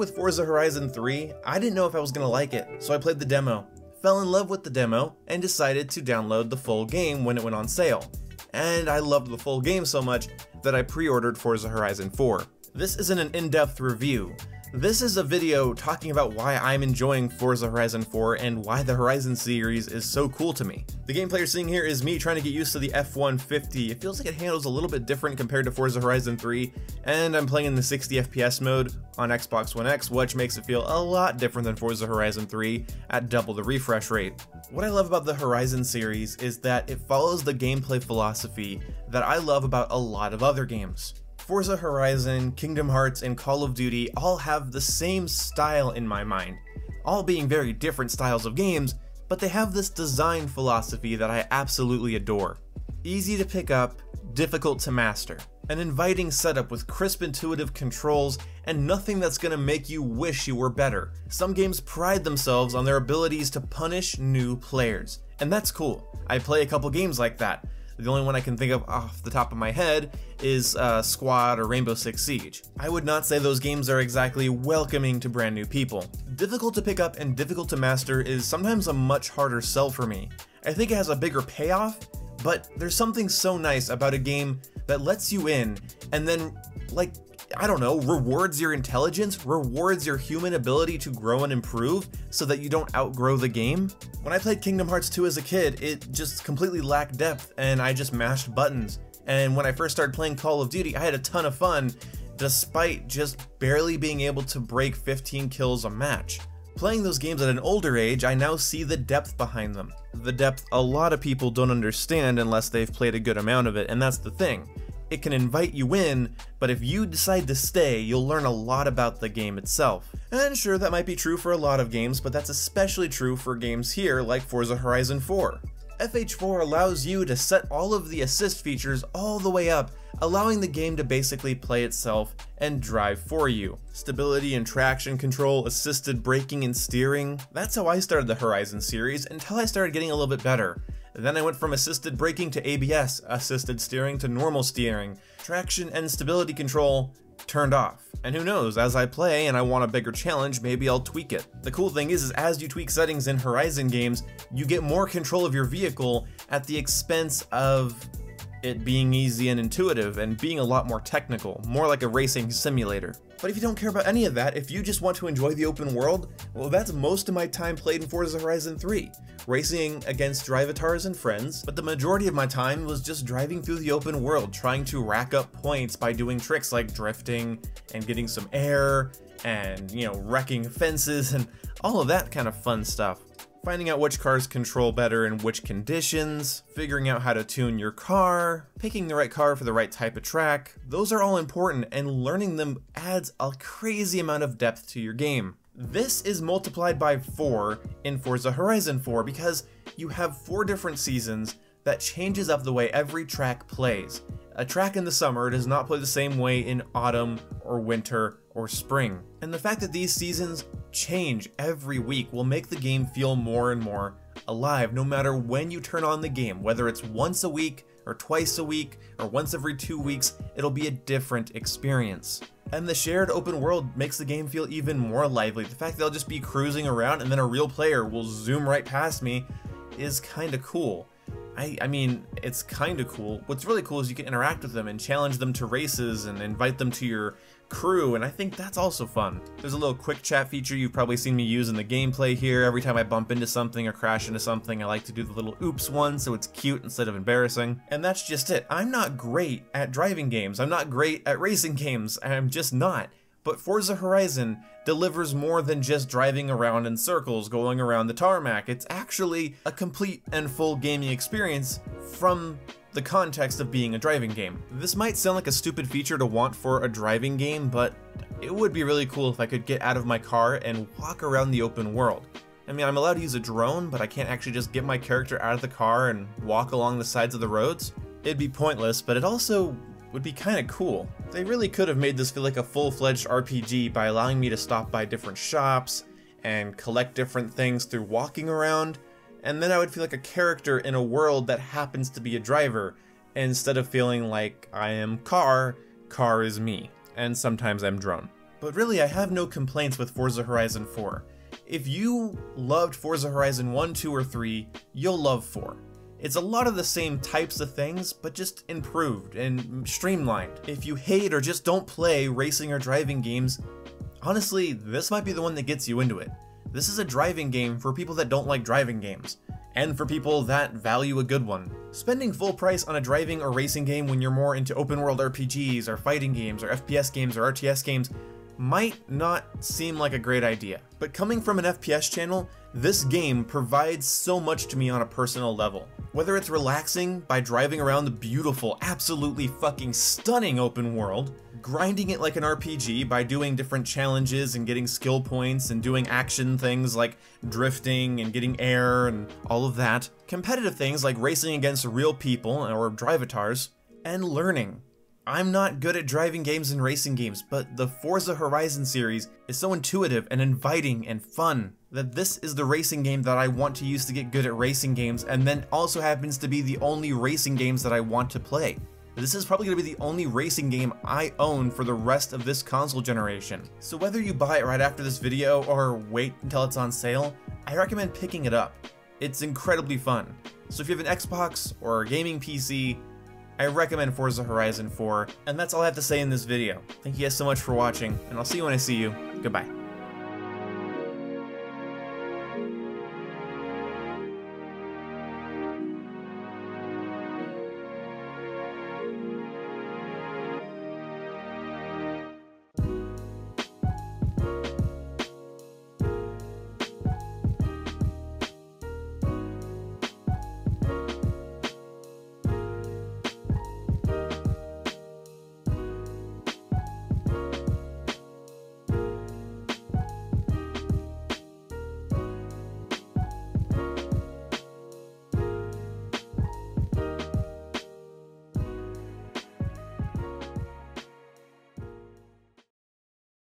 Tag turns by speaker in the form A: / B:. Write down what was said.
A: with Forza Horizon 3, I didn't know if I was going to like it, so I played the demo, fell in love with the demo, and decided to download the full game when it went on sale. And I loved the full game so much that I pre-ordered Forza Horizon 4. This isn't an in-depth review. This is a video talking about why I'm enjoying Forza Horizon 4 and why the Horizon series is so cool to me. The gameplay you're seeing here is me trying to get used to the F-150. It feels like it handles a little bit different compared to Forza Horizon 3, and I'm playing in the 60 FPS mode on Xbox One X, which makes it feel a lot different than Forza Horizon 3 at double the refresh rate. What I love about the Horizon series is that it follows the gameplay philosophy that I love about a lot of other games. Forza Horizon, Kingdom Hearts, and Call of Duty all have the same style in my mind, all being very different styles of games, but they have this design philosophy that I absolutely adore. Easy to pick up, difficult to master. An inviting setup with crisp intuitive controls and nothing that's gonna make you wish you were better. Some games pride themselves on their abilities to punish new players, and that's cool. I play a couple games like that. The only one I can think of off the top of my head is Squad or Rainbow Six Siege. I would not say those games are exactly welcoming to brand new people. Difficult to pick up and difficult to master is sometimes a much harder sell for me. I think it has a bigger payoff, but there's something so nice about a game that lets you in and then, like, I don't know, rewards your intelligence, rewards your human ability to grow and improve so that you don't outgrow the game. When I played Kingdom Hearts 2 as a kid, it just completely lacked depth and I just mashed buttons. And when I first started playing Call of Duty, I had a ton of fun despite just barely being able to break 15 kills a match. Playing those games at an older age, I now see the depth behind them. The depth a lot of people don't understand unless they've played a good amount of it, and that's the thing. It can invite you in, but if you decide to stay, you'll learn a lot about the game itself. And sure, that might be true for a lot of games, but that's especially true for games here like Forza Horizon 4. FH4 allows you to set all of the assist features all the way up, allowing the game to basically play itself and drive for you. Stability and traction control, assisted braking and steering. That's how I started the Horizon series until I started getting a little bit better. Then I went from assisted braking to ABS, assisted steering to normal steering. Traction and stability control turned off. And who knows, as I play and I want a bigger challenge, maybe I'll tweak it. The cool thing is as you tweak settings in Horizon games, you get more control of your vehicle at the expense of it being easy and intuitive and being a lot more technical, more like a racing simulator. But if you don't care about any of that, if you just want to enjoy the open world, well, that's most of my time played in Forza Horizon 3. Racing against drivatars and friends, but the majority of my time was just driving through the open world, trying to rack up points by doing tricks like drifting and getting some air and, you know, wrecking fences and all of that kind of fun stuff. Finding out which cars control better in which conditions, figuring out how to tune your car, picking the right car for the right type of track, those are all important, and learning them adds a crazy amount of depth to your game. This is multiplied by 4 in Forza Horizon 4 because you have 4 different seasons that changes up the way every track plays. A track in the summer does not play the same way in autumn or winter or spring. And the fact that these seasons change every week will make the game feel more and more alive no matter when you turn on the game. Whether it's once a week or twice a week or once every 2 weeks, it'll be a different experience. And the shared open world makes the game feel even more lively. The fact that I'll just be cruising around and then a real player will zoom right past me is kinda cool. I mean, it's kinda cool. What's really cool is you can interact with them and challenge them to races and invite them to your crew, and I think that's also fun. There's a little quick chat feature you've probably seen me use in the gameplay here. Every time I bump into something or crash into something, I like to do the little oops one so it's cute instead of embarrassing. And that's just it. I'm not great at driving games. I'm not great at racing games. I'm just not. But Forza Horizon delivers more than just driving around in circles, going around the tarmac. It's actually a complete and full gaming experience from the context of being a driving game. This might sound like a stupid feature to want for a driving game, but it would be really cool if I could get out of my car and walk around the open world. I mean, I'm allowed to use a drone, but I can't actually just get my character out of the car and walk along the sides of the roads. It'd be pointless, but it also would be kinda cool. They really could have made this feel like a full-fledged RPG by allowing me to stop by different shops and collect different things through walking around, and then I would feel like a character in a world that happens to be a driver, instead of feeling like I am car, car is me, and sometimes I'm drone. But really, I have no complaints with Forza Horizon 4. If you loved Forza Horizon 1, 2, or 3, you'll love 4. It's a lot of the same types of things, but just improved and streamlined. If you hate or just don't play racing or driving games, honestly, this might be the one that gets you into it. This is a driving game for people that don't like driving games, and for people that value a good one. Spending full price on a driving or racing game when you're more into open world RPGs or fighting games or FPS games or RTS games might not seem like a great idea. But coming from an FPS channel, this game provides so much to me on a personal level. Whether it's relaxing by driving around the beautiful, absolutely fucking stunning open world, grinding it like an RPG by doing different challenges and getting skill points and doing action things like drifting and getting air and all of that, competitive things like racing against real people or drivatars, and learning. I'm not good at driving games and racing games, but the Forza Horizon series is so intuitive and inviting and fun that this is the racing game that I want to use to get good at racing games, and then also happens to be the only racing games that I want to play. This is probably going to be the only racing game I own for the rest of this console generation. So whether you buy it right after this video or wait until it's on sale, I recommend picking it up. It's incredibly fun. So if you have an Xbox or a gaming PC, I recommend Forza Horizon 4, and that's all I have to say in this video. Thank you guys so much for watching, and I'll see you when I see you. Goodbye.